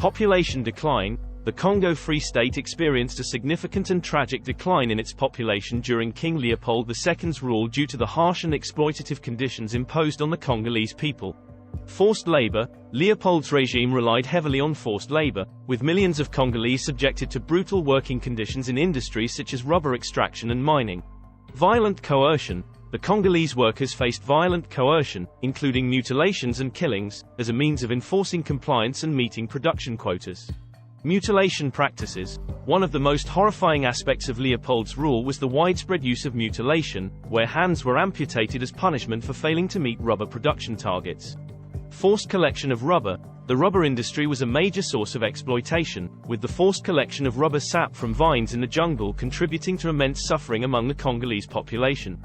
Population decline. The Congo Free State experienced a significant and tragic decline in its population during King Leopold II's rule due to the harsh and exploitative conditions imposed on the Congolese people. Forced labor. Leopold's regime relied heavily on forced labor, with millions of Congolese subjected to brutal working conditions in industries such as rubber extraction and mining. Violent coercion. The Congolese workers faced violent coercion, including mutilations and killings, as a means of enforcing compliance and meeting production quotas. Mutilation practices. One of the most horrifying aspects of Leopold's rule was the widespread use of mutilation, where hands were amputated as punishment for failing to meet rubber production targets. Forced collection of rubber. The rubber industry was a major source of exploitation, with the forced collection of rubber sap from vines in the jungle contributing to immense suffering among the Congolese population.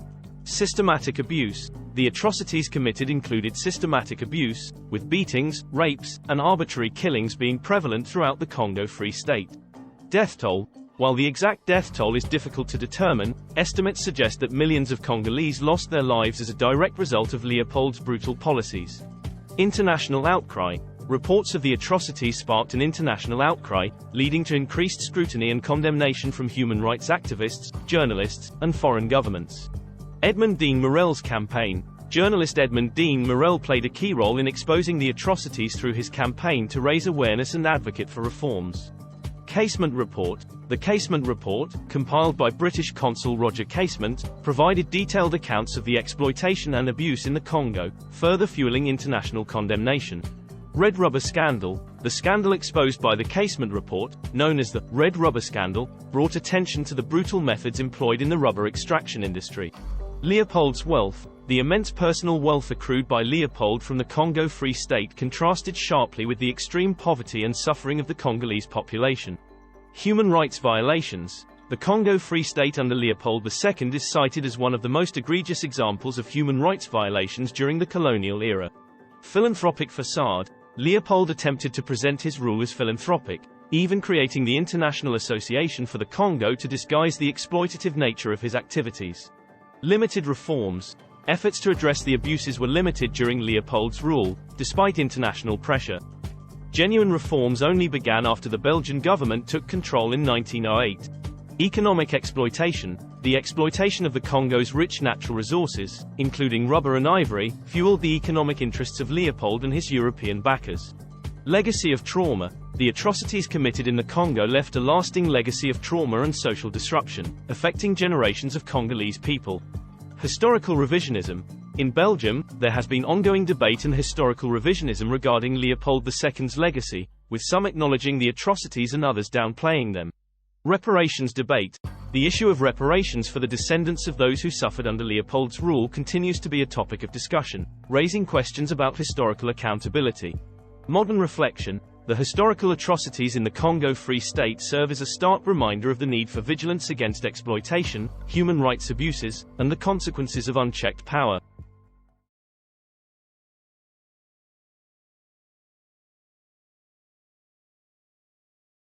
Systematic abuse. The atrocities committed included systematic abuse, with beatings, rapes, and arbitrary killings being prevalent throughout the Congo Free State. Death toll. While the exact death toll is difficult to determine, estimates suggest that millions of Congolese lost their lives as a direct result of Leopold's brutal policies. International outcry. Reports of the atrocities sparked an international outcry, leading to increased scrutiny and condemnation from human rights activists, journalists, and foreign governments. Edmond Dean Morel's campaign. Journalist Edmond Dean Morel played a key role in exposing the atrocities through his campaign to raise awareness and advocate for reforms. Casement Report. The Casement Report, compiled by British consul Roger Casement, provided detailed accounts of the exploitation and abuse in the Congo, further fueling international condemnation. Red Rubber Scandal. The scandal exposed by the Casement Report, known as the Red Rubber Scandal, brought attention to the brutal methods employed in the rubber extraction industry. Leopold's wealth. The immense personal wealth accrued by Leopold from the Congo Free State contrasted sharply with the extreme poverty and suffering of the Congolese population. Human rights violations. The Congo Free State under Leopold II is cited as one of the most egregious examples of human rights violations during the colonial era. Philanthropic facade. Leopold attempted to present his rule as philanthropic, even creating the International Association for the Congo to disguise the exploitative nature of his activities. Limited reforms. Efforts to address the abuses were limited during Leopold's rule, despite international pressure. Genuine reforms only began after the Belgian government took control in 1908. Economic exploitation. The exploitation of the Congo's rich natural resources, including rubber and ivory, fueled the economic interests of Leopold and his European backers. Legacy of trauma. The atrocities committed in the Congo left a lasting legacy of trauma and social disruption, affecting generations of Congolese people. Historical revisionism. In Belgium, there has been ongoing debate and historical revisionism regarding Leopold II's legacy, with some acknowledging the atrocities and others downplaying them. Reparations debate. The issue of reparations for the descendants of those who suffered under Leopold's rule continues to be a topic of discussion, raising questions about historical accountability. Modern reflection. The historical atrocities in the Congo Free State serve as a stark reminder of the need for vigilance against exploitation, human rights abuses, and the consequences of unchecked power.